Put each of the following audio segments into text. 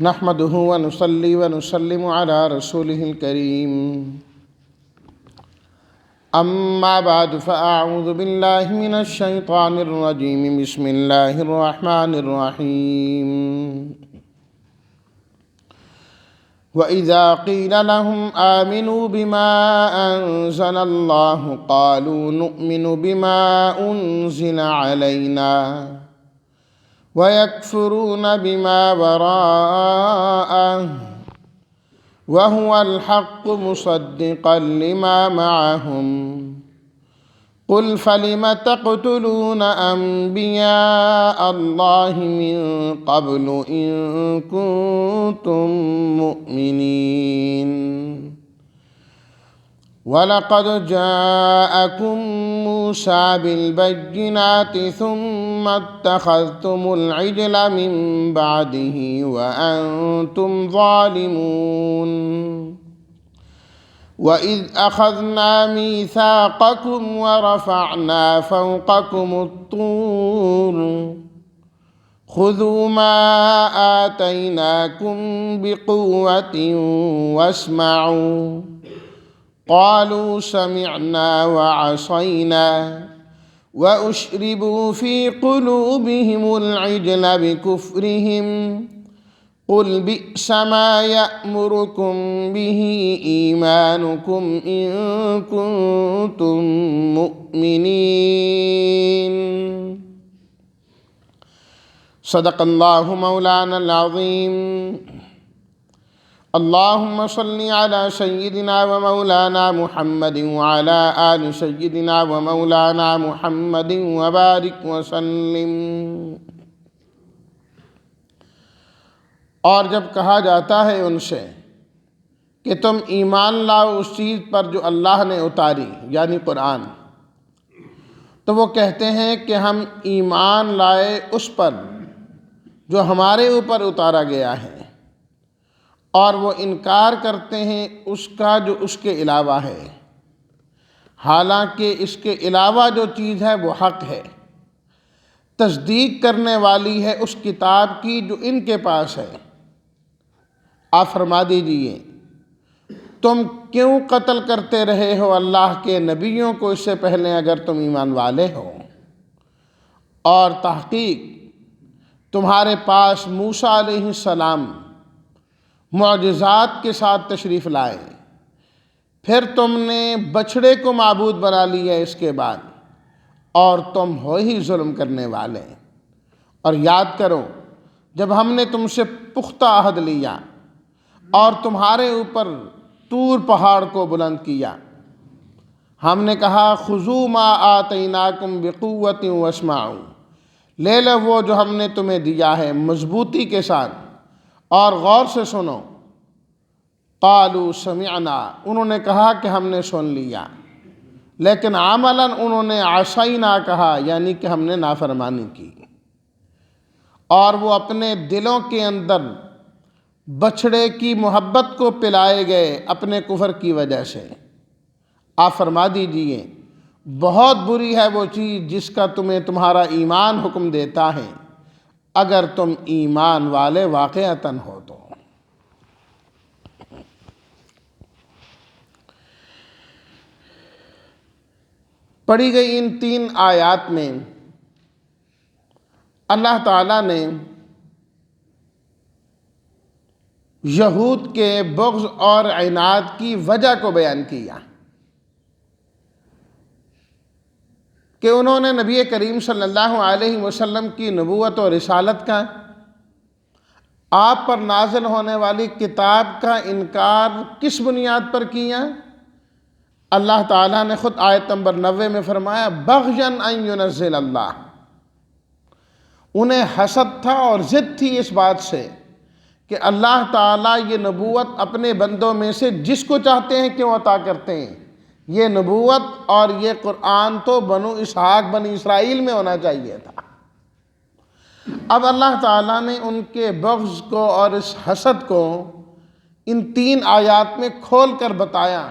نحمده ونصلي ونسلم على رسوله الكريم أما بعد فأعوذ بالله من الشيطان الرجيم بسم الله الرحمن الرحيم وإذا قيل لهم آمنوا بما أنزل الله قالوا نؤمن بما أنزل علينا ويكفرون بما وراءه وهو الحق مصدقا لما معهم قل فلم تقتلون أنبياء الله من قبل إن كنتم مؤمنين ولقد جاءكم موسى بالبينات ثم اتخذتم العجل من بعده وأنتم ظالمون وإذ أخذنا ميثاقكم ورفعنا فوقكم الطور خذوا ما آتيناكم بقوة واسمعوا قالوا سمعنا وعصينا وأشربوا في قلوبهم العجل بكفرهم قل بئس ما يأمركم به إيمانكم إن كنتم مؤمنين صدق الله مولانا العظيم اللهم صل على سيدنا ومولانا محمد وعلى آل سيدنا ومولانا محمد وبارك وسلم۔ اور جب کہا جاتا ہے ان سے کہ تم ایمان لاؤ اس چیز پر جو اللہ نے اتاری یعنی قرآن، تو وہ کہتے ہیں کہ ہم ایمان لائے اس پر جو ہمارے اوپر اتارا گیا ہے، اور وہ انکار کرتے ہیں اس کا جو اس کے علاوہ ہے، حالانکہ اس کے علاوہ جو چیز ہے وہ حق ہے، تصدیق کرنے والی ہے اس کتاب کی جو ان کے پاس ہے۔ آپ فرما دیجئے تم کیوں قتل کرتے رہے ہو اللہ کے نبیوں کو اس سے پہلے اگر تم ایمان والے ہو، اور تحقیق تمہارے پاس موسیٰ علیہ السلام معجزات کے ساتھ تشریف لائے، پھر تم نے بچھڑے کو معبود بنا لیا اس کے بعد، اور تم ہو ہی ظلم کرنے والے۔ اور یاد کرو جب ہم نے تم سے پختہ عہد لیا اور تمہارے اوپر طور پہاڑ کو بلند کیا، ہم نے کہا خذوا ما آتیناکم بقوۃ واسمعوا، لے لو وہ جو ہم نے تمہیں دیا ہے مضبوطی کے ساتھ اور غور سے سنو۔ قالوا سمعنا، انہوں نے کہا کہ ہم نے سن لیا، لیکن عملاً انہوں نے عصینا کہا، یعنی کہ ہم نے نافرمانی کی، اور وہ اپنے دلوں کے اندر بچھڑے کی محبت کو پلائے گئے اپنے کفر کی وجہ سے۔ آپ فرما دیجئے بہت بری ہے وہ چیز جس کا تمہیں تمہارا ایمان حکم دیتا ہے، اگر تم ایمان والے واقعتاً ہو تو۔ پڑھی گئی ان 3 آیات میں اللہ تعالیٰ نے یہود کے بغض اور عناد کی وجہ کو بیان کیا کہ انہوں نے نبی کریم صلی اللہ علیہ وسلم کی نبوت اور رسالت کا، آپ پر نازل ہونے والی کتاب کا انکار کس بنیاد پر کیا؟ اللہ تعالیٰ نے خود آیت نمبر 90 میں فرمایا بغیاً ان ینزل اللہ، انہیں حسد تھا اور ضد تھی اس بات سے کہ اللہ تعالیٰ یہ نبوت اپنے بندوں میں سے جس کو چاہتے ہیں کیوں عطا کرتے ہیں، یہ نبوت اور یہ قرآن تو بنو اسحاق بنی اسرائیل میں ہونا چاہیے تھا۔ اب اللہ تعالیٰ نے ان کے بغض کو اور اس حسد کو ان 3 آیات میں کھول کر بتایا،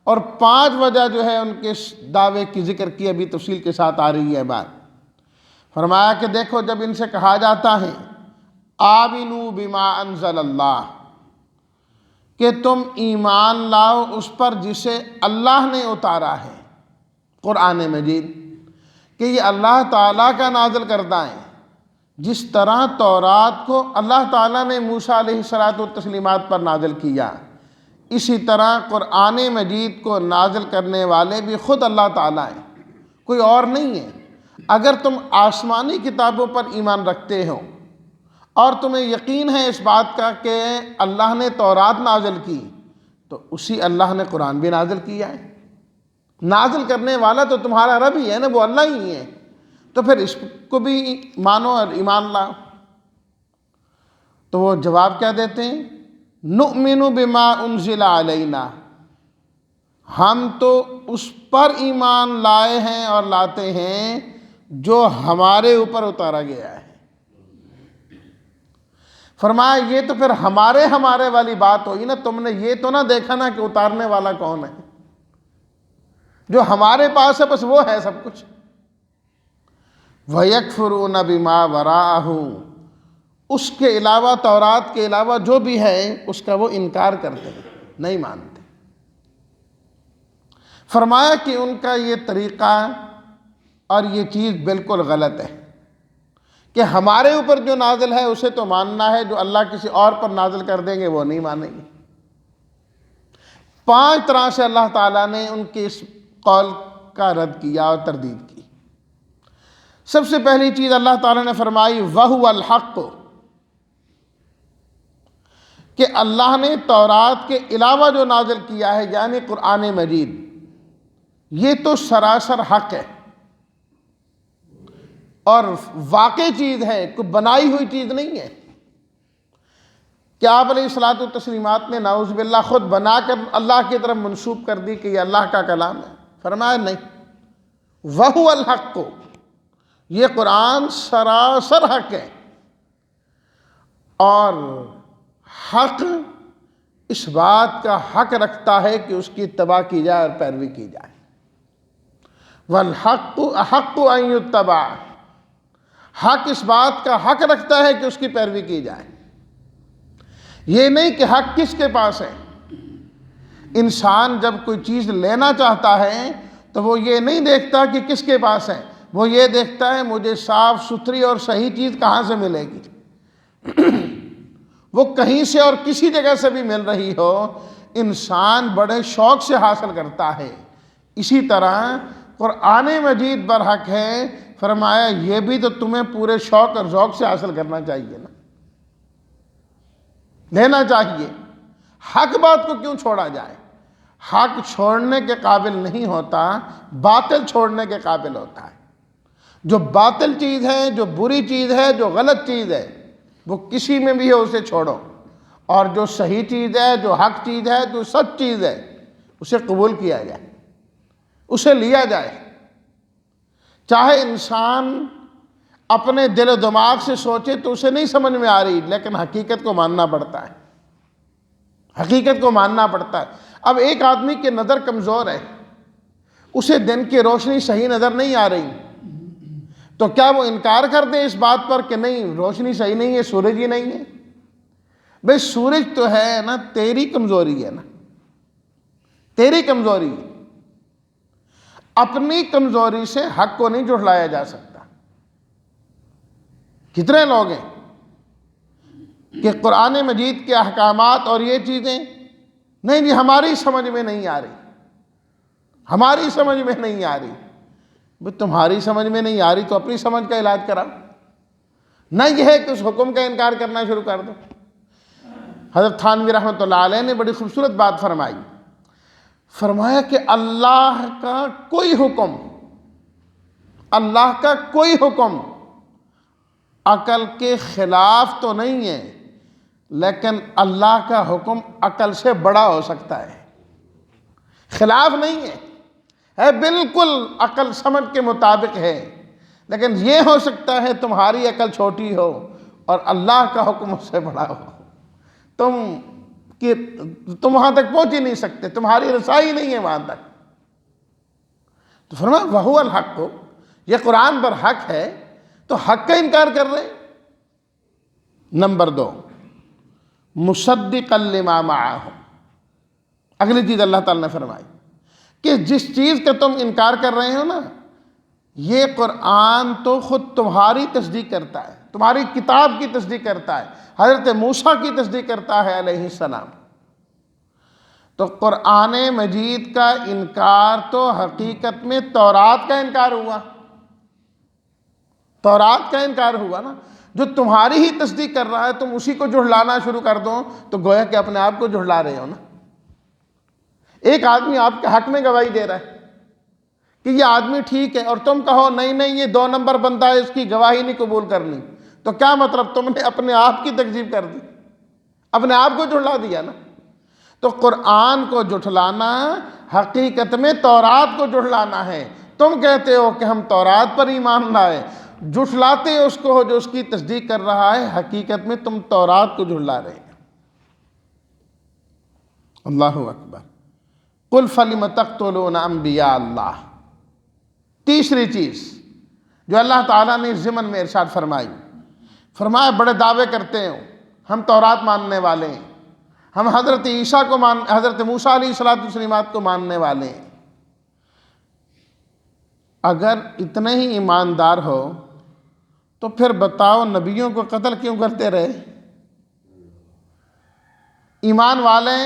اور 5 وجہ جو ہے ان کے دعوے کی ذکر کی، ابھی تفصیل کے ساتھ آ رہی ہے بات۔ فرمایا کہ دیکھو جب ان سے کہا جاتا ہے آمنوا بما انزل اللہ، کہ تم ایمان لاؤ اس پر جسے اللہ نے اتارا ہے، قرآن مجید، کہ یہ اللہ تعالیٰ کا نازل کردہ ہے۔ جس طرح تورات کو اللہ تعالیٰ نے موسیٰ علیہ الصلاۃ والتسلیمات پر نازل کیا، اسی طرح قرآن مجید کو نازل کرنے والے بھی خود اللہ تعالیٰ ہیں، کوئی اور نہیں ہے۔ اگر تم آسمانی کتابوں پر ایمان رکھتے ہو اور تمہیں یقین ہے اس بات کا کہ اللہ نے تورات نازل کی، تو اسی اللہ نے قرآن بھی نازل کیا ہے۔ نازل کرنے والا تو تمہارا رب ہی ہے نا، وہ اللہ ہی ہے، تو پھر اس کو بھی مانو اور ایمان لاؤ۔ تو وہ جواب کیا دیتے ہیں؟ نؤمن بما انزل علینا، ہم تو اس پر ایمان لائے ہیں اور لاتے ہیں جو ہمارے اوپر اتارا گیا ہے۔ فرمایا یہ تو پھر ہمارے والی بات ہوئی نا، تم نے یہ تو نہ دیکھا نا کہ اتارنے والا کون ہے، جو ہمارے پاس ہے بس وہ ہے سب کچھ۔ وَيَكْفُرُونَ بِمَا وَرَاءَهُ، اس کے علاوہ، تورات کے علاوہ جو بھی ہے اس کا وہ انکار کرتے ہیں، نہیں مانتے۔ فرمایا کہ ان کا یہ طریقہ اور یہ چیز بالکل غلط ہے کہ ہمارے اوپر جو نازل ہے اسے تو ماننا ہے، جو اللہ کسی اور پر نازل کر دیں گے وہ نہیں مانیں گے۔ 5 طرح سے اللہ تعالیٰ نے ان کے اس قول کا رد کیا اور تردید کی۔ سب سے پہلی چیز اللہ تعالیٰ نے فرمائی وَهُوَ الْحَقُّ، کہ اللہ نے تورات کے علاوہ جو نازل کیا ہے یعنی قرآن مجید، یہ تو سراسر حق ہے اور واقع چیز ہے، کوئی بنائی ہوئی چیز نہیں ہے کہ آپ علیہ الصلاۃ والتسلیمات نے نعوذ باللہ خود بنا کر اللہ کی طرف منسوب کر دی کہ یہ اللہ کا کلام ہے۔ فرمایا نہیں، وَهُوَ الْحَقُّ، یہ قرآن سراسر حق ہے، اور حق اس بات کا حق رکھتا ہے کہ اس کی اتباع کی جائے اور پیروی کی جائے۔ وَالْحَقُّ أَحَقُّ أَن يُتَّبَعَ، حق اس بات کا حق رکھتا ہے کہ اس کی پیروی کی جائے۔ یہ نہیں کہ حق کس کے پاس ہے۔ انسان جب کوئی چیز لینا چاہتا ہے تو وہ یہ نہیں دیکھتا کہ کس کے پاس ہے، وہ یہ دیکھتا ہے مجھے صاف ستھری اور صحیح چیز کہاں سے ملے گی۔ وہ کہیں سے اور کسی جگہ سے بھی مل رہی ہو، انسان بڑے شوق سے حاصل کرتا ہے۔ اسی طرح قرآن مجید برحق ہے، فرمایا یہ بھی تو تمہیں پورے شوق اور ذوق سے حاصل کرنا چاہیے نا، لینا چاہیے۔ حق بات کو کیوں چھوڑا جائے؟ حق چھوڑنے کے قابل نہیں ہوتا، باطل چھوڑنے کے قابل ہوتا ہے۔ جو باطل چیز ہے، جو بری چیز ہے، جو غلط چیز ہے، وہ کسی میں بھی ہو اسے چھوڑو، اور جو صحیح چیز ہے، جو حق چیز ہے، جو سچ چیز ہے، اسے قبول کیا جائے، اسے لیا جائے۔ چاہے انسان اپنے دل و دماغ سے سوچے تو اسے نہیں سمجھ میں آ رہی، لیکن حقیقت کو ماننا پڑتا ہے، حقیقت کو ماننا پڑتا ہے۔ اب ایک آدمی کی نظر کمزور ہے، اسے دن کی روشنی صحیح نظر نہیں آ رہی، تو کیا وہ انکار کر دے اس بات پر کہ نہیں روشنی صحیح نہیں ہے، سورج ہی نہیں ہے؟ بھئی سورج تو ہے نا، تیری کمزوری ہے نا، تیری کمزوری ہے۔ اپنی کمزوری سے حق کو نہیں جھٹلایا جا سکتا۔ کتنے لوگ ہیں کہ قرآن مجید کے احکامات اور یہ چیزیں نہیں جی ہماری سمجھ میں نہیں آ رہی، ہماری سمجھ میں نہیں آ رہی۔ تمہاری سمجھ میں نہیں آ رہی تو اپنی سمجھ کا علاج کراؤ، نہ یہ ہے کہ اس حکم کا انکار کرنا شروع کر دو۔ حضرت تھانوی رحمۃ اللہ علیہ نے بڑی خوبصورت بات فرمائی، فرمایا کہ اللہ کا کوئی حکم، اللہ کا کوئی حکم عقل کے خلاف تو نہیں ہے، لیکن اللہ کا حکم عقل سے بڑا ہو سکتا ہے، خلاف نہیں ہے بالکل عقل سمجھ کے مطابق ہے، لیکن یہ ہو سکتا ہے تمہاری عقل چھوٹی ہو اور اللہ کا حکم اس سے بڑا ہو، تم وہاں تک پہنچ ہی نہیں سکتے، تمہاری رسائی نہیں ہے وہاں تک۔ تو فرمایا وَهُوَ الْحَقُّ، یہ قرآن پر حق ہے تو حق کا انکار کر رہے ہیں۔ نمبر 2، مصدقا لما معہم، اگلی چیز اللہ تعالیٰ نے فرمائی کہ جس چیز کا تم انکار کر رہے ہو نا، یہ قرآن تو خود تمہاری تصدیق کرتا ہے، تمہاری کتاب کی تصدیق کرتا ہے، حضرت موسیٰ کی تصدیق کرتا ہے علیہ السلام۔ تو قرآن مجید کا انکار تو حقیقت میں تورات کا انکار ہوا، تورات کا انکار ہوا نا۔ جو تمہاری ہی تصدیق کر رہا ہے تم اسی کو جھٹلانا شروع کر دو تو گویا کہ اپنے آپ کو جھٹلا رہے ہو نا۔ ایک آدمی آپ کے حق میں گواہی دے رہا ہے کہ یہ آدمی ٹھیک ہے، اور تم کہو نہیں نہیں یہ 2 نمبر بندہ ہے، اس کی گواہی نہیں قبول کرنی، تو کیا مطلب؟ تم نے اپنے آپ کی تکذیب کر دی، اپنے آپ کو جھٹلا دیا نا۔ تو قرآن کو جھٹلانا حقیقت میں تورات کو جھٹلانا ہے۔ تم کہتے ہو کہ ہم تورات پر ایمان لائے، جھٹلاتے اس کو ہو جو اس کی تصدیق کر رہا ہے، حقیقت میں تم تورات کو جھٹلا رہے ہیں۔ اللہ اکبر۔ قل فلم تقتلون انبیاء اللہ۔ تیسری چیز جو اللہ تعالیٰ نے اس ضمن میں ارشاد فرمائی، فرمایا بڑے دعوے کرتے ہو ہم تورات ماننے والے ہیں، ہم حضرت عیسیٰ کو حضرت موسیٰ علیہ السلام کو ماننے والے ہیں۔ اگر اتنے ہی ایماندار ہو تو پھر بتاؤ نبیوں کو قتل کیوں کرتے رہے؟ ایمان والے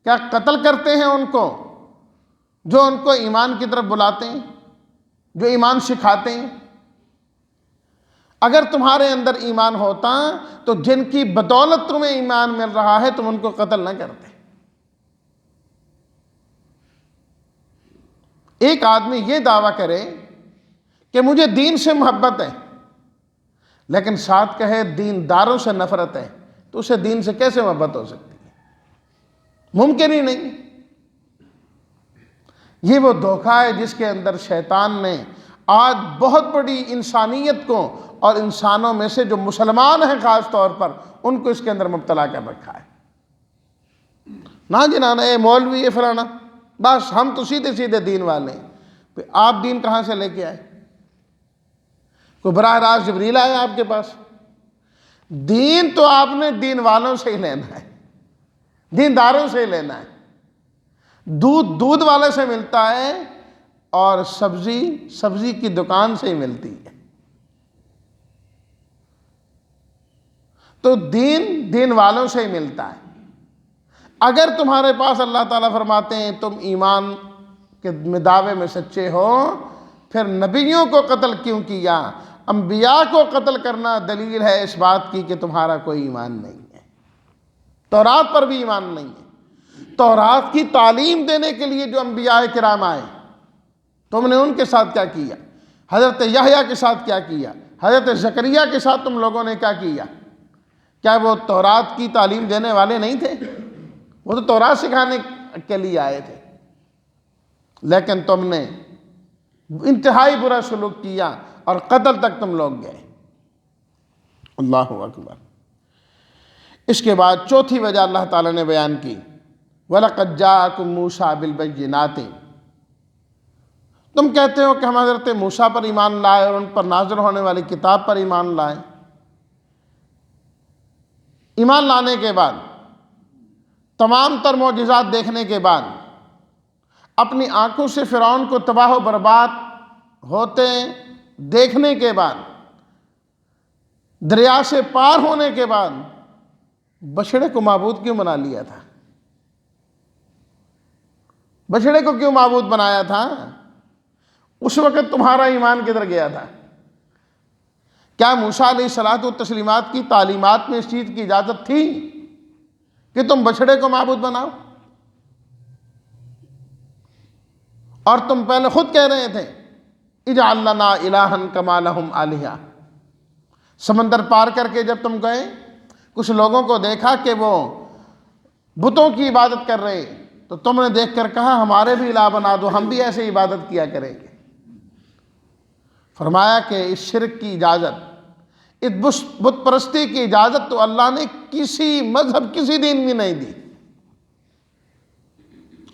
کیا قتل کرتے ہیں ان کو جو ان کو ایمان کی طرف بلاتے ہیں، جو ایمان سکھاتے ہیں؟ اگر تمہارے اندر ایمان ہوتا تو جن کی بدولت تمہیں ایمان مل رہا ہے تم ان کو قتل نہ کرتے۔ ایک آدمی یہ دعویٰ کرے کہ مجھے دین سے محبت ہے لیکن ساتھ کہے دینداروں سے نفرت ہے، تو اسے دین سے کیسے محبت ہو سکتی ہے؟ ممکن ہی نہیں۔ یہ وہ دھوکہ ہے جس کے اندر شیطان نے آج بہت بڑی انسانیت کو اور انسانوں میں سے جو مسلمان ہیں خاص طور پر ان کو اس کے اندر مبتلا کر رکھا ہے۔ نہ جنانا اے مولوی اے فلانا، بس ہم تو سیدھے سیدھے دین والے ہیں۔ پھر آپ دین کہاں سے لے کے آئے؟ کوئی براہ راست جبریل آیا آپ کے پاس؟ دین تو آپ نے دین والوں سے ہی لینا ہے، دینداروں سے ہی لینا ہے۔ دودھ والے سے ملتا ہے اور سبزی کی دکان سے ہی ملتی ہے۔ تو دین والوں سے ہی ملتا ہے۔ اگر تمہارے پاس اللہ تعالیٰ فرماتے ہیں تم ایمان کے دعوے میں سچے ہو، پھر نبیوں کو قتل کیوں کیا؟ انبیاء کو قتل کرنا دلیل ہے اس بات کی کہ تمہارا کوئی ایمان نہیں ہے، تورات پر بھی ایمان نہیں ہے۔ تورات کی تعلیم دینے کے لیے جو انبیاء کرام آئے تم نے ان کے ساتھ کیا کیا؟ حضرت یحییٰ کے ساتھ کیا کیا؟ حضرت زکریا کے ساتھ تم لوگوں نے کیا کیا؟ کیا وہ تورات کی تعلیم دینے والے نہیں تھے؟ وہ تو تورات سکھانے کے لیے آئے تھے، لیکن تم نے انتہائی برا سلوک کیا اور قتل تک تم لوگ گئے۔ اللہ اکبر۔ اس کے بعد چوتھی وجہ اللہ تعالیٰ نے بیان کی، وَلَقَدْ جَاءَكُم مُوسَىٰ بِالْبَيِّنَاتِ۔ تم کہتے ہو کہ ہم حضرت موسیٰ پر ایمان لائے اور ان پر نازل ہونے والی کتاب پر ایمان لائے۔ ایمان لانے کے بعد، تمام تر معجزات دیکھنے کے بعد، اپنی آنکھوں سے فرعون کو تباہ و برباد ہوتے دیکھنے کے بعد، دریا سے پار ہونے کے بعد، بچھڑے کو معبود کیوں بنا لیا تھا؟ بچھڑے کو کیوں معبود بنایا تھا؟ اس وقت تمہارا ایمان کدھر گیا تھا؟ کیا موسیٰ علیہ الصلوۃ والتسلیمات کی تعلیمات میں اس چیز کی اجازت تھی کہ تم بچھڑے کو معبود بناؤ؟ اور تم پہلے خود کہہ رہے تھے اجعل لنا الہا کما لہم آلہہ۔ سمندر پار کر کے جب تم گئے کچھ لوگوں کو دیکھا کہ وہ بتوں کی عبادت کر رہے، تو تم نے دیکھ کر کہا ہمارے بھی الہ بنا دو، ہم بھی ایسے عبادت کیا کریں گے۔ فرمایا کہ اس شرک کی اجازت، اس بت پرستی کی اجازت تو اللہ نے کسی مذہب کسی دین میں نہیں دی،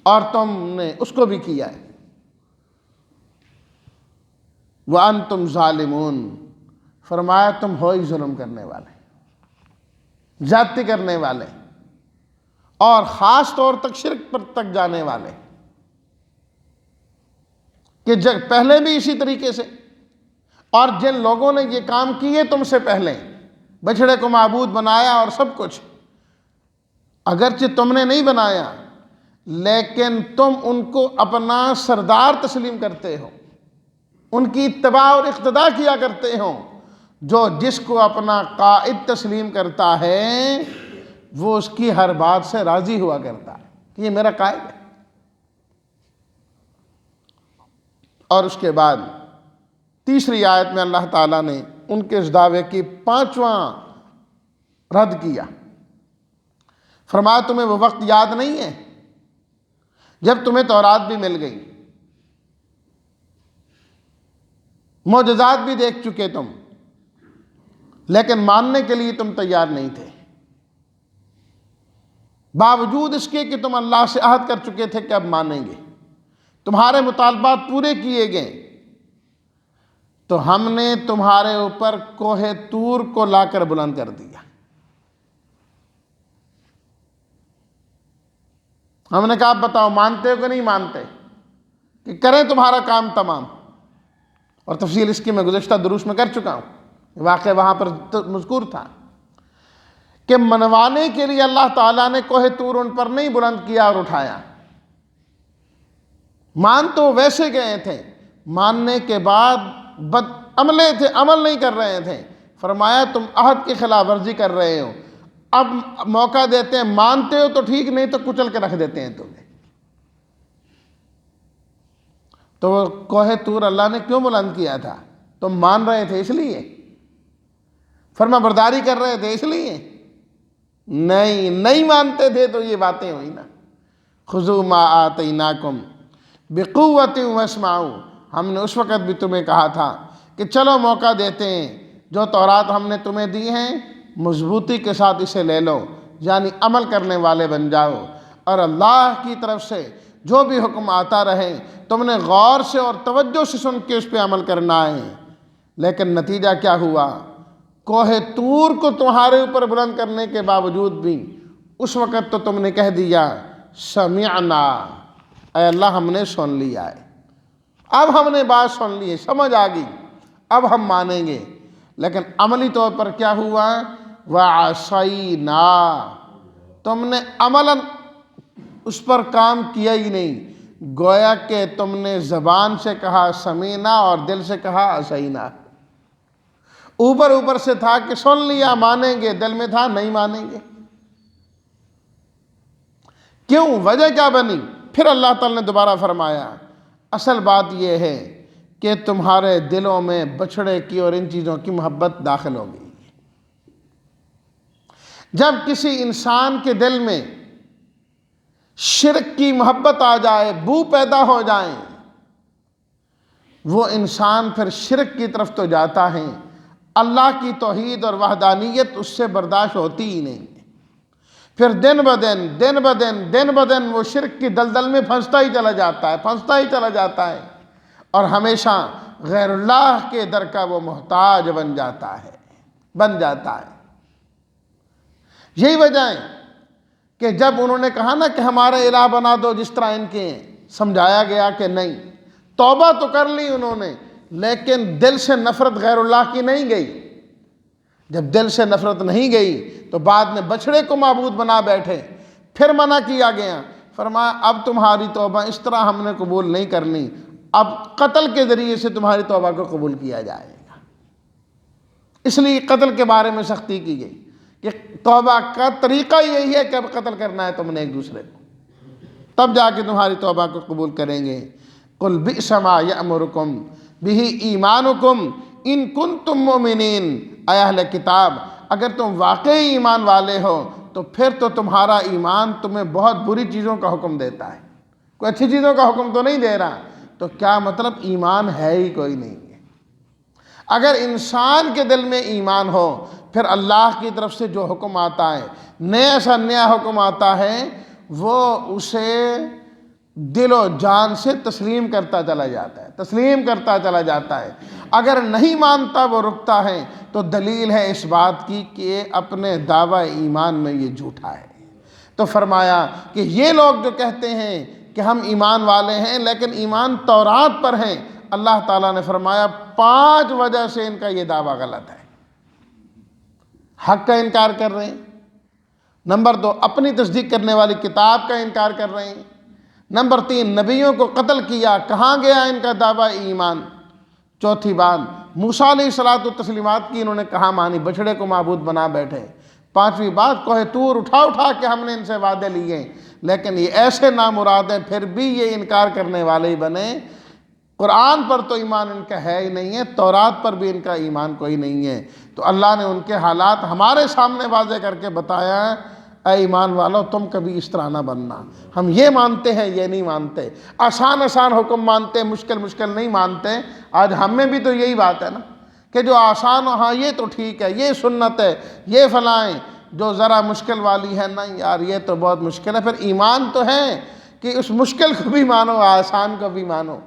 اور تم نے اس کو بھی کیا ہے۔ وَأَنْتُمْ ظَالِمُونَ، فرمایا تم ہو ہی ظلم کرنے والے۔ زیادتی کرنے والے اور خاص طور تک شرک پر تک جانے والے، کہ پہلے بھی اسی طریقے سے، اور جن لوگوں نے یہ کام کیے تم سے پہلے، بچھڑے کو معبود بنایا اور سب کچھ، اگرچہ تم نے نہیں بنایا لیکن تم ان کو اپنا سردار تسلیم کرتے ہو، ان کی اتباع اور اقتداء کیا کرتے ہو۔ جو جس کو اپنا قائد تسلیم کرتا ہے وہ اس کی ہر بات سے راضی ہوا کرتا ہے کہ یہ میرا قائد ہے۔ اور اس کے بعد تیسری آیت میں اللہ تعالیٰ نے ان کے اس دعوے کی 5واں رد کیا، فرمایا تمہیں وہ وقت یاد نہیں ہے جب تمہیں تورات بھی مل گئی، معجزات بھی دیکھ چکے تم، لیکن ماننے کے لیے تم تیار نہیں تھے، باوجود اس کے کہ تم اللہ سے عہد کر چکے تھے کہ اب مانیں گے، تمہارے مطالبات پورے کیے گئے، تو ہم نے تمہارے اوپر کوہ طور کو لا کر بلند کر دیا۔ ہم نے کہا اب بتاؤ مانتے ہو کہ نہیں مانتے، کہ کریں تمہارا کام تمام۔ اور تفصیل اس کی میں گزشتہ دروس میں کر چکا ہوں، واقعہ وہاں پر مذکور تھا کہ منوانے کے لیے اللہ تعالیٰ نے کوہ طور ان پر نہیں بلند کیا اور اٹھایا، مان تو ویسے گئے تھے، ماننے کے بعد بد عملے تھے، عمل نہیں کر رہے تھے، فرمایا تم عہد کی خلاف ورزی کر رہے ہو، اب موقع دیتے ہیں، مانتے ہو تو ٹھیک، نہیں تو کچل کے رکھ دیتے ہیں تمہیں۔ تو وہ کوہ طور اللہ نے کیوں بلند کیا تھا؟ تم مان رہے تھے اس لیے؟ فرما برداری کر رہے تھے اس لیے؟ نہیں مانتے تھے تو یہ باتیں ہوئی نا۔ خذوا ما آتیناکم بقوۃ واسمعوا، ہم نے اس وقت بھی تمہیں کہا تھا کہ چلو موقع دیتے ہیں، جو تورات ہم نے تمہیں دی ہیں مضبوطی کے ساتھ اسے لے لو، یعنی عمل کرنے والے بن جاؤ، اور اللہ کی طرف سے جو بھی حکم آتا رہے تم نے غور سے اور توجہ سے سن کے اس پہ عمل کرنا ہے۔ لیکن نتیجہ کیا ہوا؟ کوہ طور کو تمہارے اوپر بلند کرنے کے باوجود بھی اس وقت تو تم نے کہہ دیا سمعنا، اے اللہ ہم نے سن لیا ہے، اب ہم نے بات سن لی ہے، سمجھ آ گئی، اب ہم مانیں گے۔ لیکن عملی طور پر کیا ہوا؟ وَعَصَيْنَا، تم نے عملاً اس پر کام کیا ہی نہیں، گویا کہ تم نے زبان سے کہا سمینا اور دل سے کہا عصینا، اوپر سے تھا کہ سن لیا مانیں گے، دل میں تھا نہیں مانیں گے۔ کیوں؟ وجہ کیا بنی؟ پھر اللہ تعالی نے دوبارہ فرمایا اصل بات یہ ہے کہ تمہارے دلوں میں بچھڑے کی اور ان چیزوں کی محبت داخل ہو گئی۔ جب کسی انسان کے دل میں شرک کی محبت آ جائے، بو پیدا ہو جائے، وہ انسان پھر شرک کی طرف تو جاتا ہے، اللہ کی توحید اور وحدانیت اس سے برداشت ہوتی ہی نہیں، پھر دن بدن وہ شرک کی دلدل میں پھنستا ہی چلا جاتا ہے اور ہمیشہ غیر اللہ کے در کا وہ محتاج بن جاتا ہے۔ یہی وجہ ہے کہ جب انہوں نے کہا نا کہ ہمارا الہ بنا دو جس طرح ان کے، سمجھایا گیا کہ نہیں، توبہ تو کر لی انہوں نے لیکن دل سے نفرت غیر اللہ کی نہیں گئی۔ جب دل سے نفرت نہیں گئی تو بعد میں بچھڑے کو معبود بنا بیٹھے، پھر منع کیا گیا، فرمایا اب تمہاری توبہ اس طرح ہم نے قبول نہیں کرنی، اب قتل کے ذریعے سے تمہاری توبہ کو قبول کیا جائے گا۔ اس لیے قتل کے بارے میں سختی کی گئی کہ توبہ کا طریقہ یہی ہے کہ اب قتل کرنا ہے تم نے ایک دوسرے کو، تب جا کے تمہاری توبہ کو قبول کریں گے۔ قُلْ بِئْسَ مَا يَأْمُرُكُمْ بِهِ إِيمَانُكُمْ إِن كُنتُم مُؤْمِنِينَ، اے اہل کتاب اگر تم واقعی ایمان والے ہو تو پھر تو تمہارا ایمان تمہیں بہت بری چیزوں کا حکم دیتا ہے، کوئی اچھی چیزوں کا حکم تو نہیں دے رہا، تو کیا مطلب ایمان ہے ہی کوئی نہیں ہے۔ اگر انسان کے دل میں ایمان ہو پھر اللہ کی طرف سے جو حکم آتا ہے، نیا حکم آتا ہے، وہ اسے دل و جان سے تسلیم کرتا چلا جاتا ہے۔ اگر نہیں مانتا وہ رکتا ہے تو دلیل ہے اس بات کی کہ اپنے دعوی ایمان میں یہ جھوٹا ہے۔ تو فرمایا کہ یہ لوگ جو کہتے ہیں کہ ہم ایمان والے ہیں لیکن ایمان تورات پر ہیں، اللہ تعالیٰ نے فرمایا 5 وجہ سے ان کا یہ دعویٰ غلط ہے۔ حق کا انکار کر رہے ہیں، نمبر 2 اپنی تصدیق کرنے والی کتاب کا انکار کر رہے ہیں، نمبر 3 نبیوں کو قتل کیا، کہاں گیا ان کا دعویٰ ایمان، چوتھی بات موسیٰ علیہ الصلوۃ والتسلیمات کی انہوں نے کہاں مانی، بچھڑے کو معبود بنا بیٹھے، پانچویں بات کوہ طور اٹھا کے ہم نے ان سے وعدے لیے لیکن یہ ایسے نامراد ہیں پھر بھی یہ انکار کرنے والے ہی بنے۔ قرآن پر تو ایمان ان کا ہے ہی نہیں ہے، تورات پر بھی ان کا ایمان کوئی نہیں ہے۔ تو اللہ نے ان کے حالات ہمارے سامنے واضح کر کے بتایا، اے ایمان والو تم کبھی اس طرح نہ بننا، ہم یہ مانتے ہیں یہ نہیں مانتے، آسان حکم مانتے، مشکل نہیں مانتے۔ آج ہم میں بھی تو یہی بات ہے نا کہ جو آسان ہو ہاں یہ تو ٹھیک ہے، یہ سنت ہے، یہ فلائیں، جو ذرا مشکل والی ہے نہیں یار یہ تو بہت مشکل ہے۔ پھر ایمان تو ہے کہ اس مشکل کو بھی مانو، آسان کو بھی مانو۔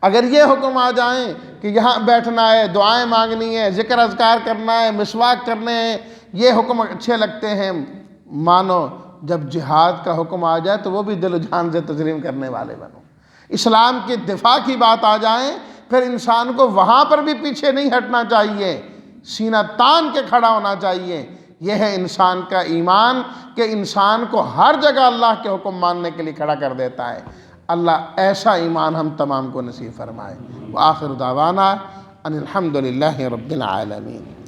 اگر یہ حکم آ جائیں کہ یہاں بیٹھنا ہے، دعائیں مانگنی ہے، ذکر اذکار کرنا ہے، مسواک کرنے ہیں، یہ حکم اچھے لگتے ہیں مانو، جب جہاد کا حکم آ جائے تو وہ بھی دل و جان سے تسلیم کرنے والے بنو۔ اسلام کے دفاع کی بات آ جائیں پھر انسان کو وہاں پر بھی پیچھے نہیں ہٹنا چاہیے، سینہ تان کے کھڑا ہونا چاہیے۔ یہ ہے انسان کا ایمان کہ انسان کو ہر جگہ اللہ کے حکم ماننے کے لیے کھڑا کر دیتا ہے۔ اللہ ایسا ایمان ہم تمام کو نصیب فرمائے۔ وآخر دعوانا ان الحمد للہ رب العالمین۔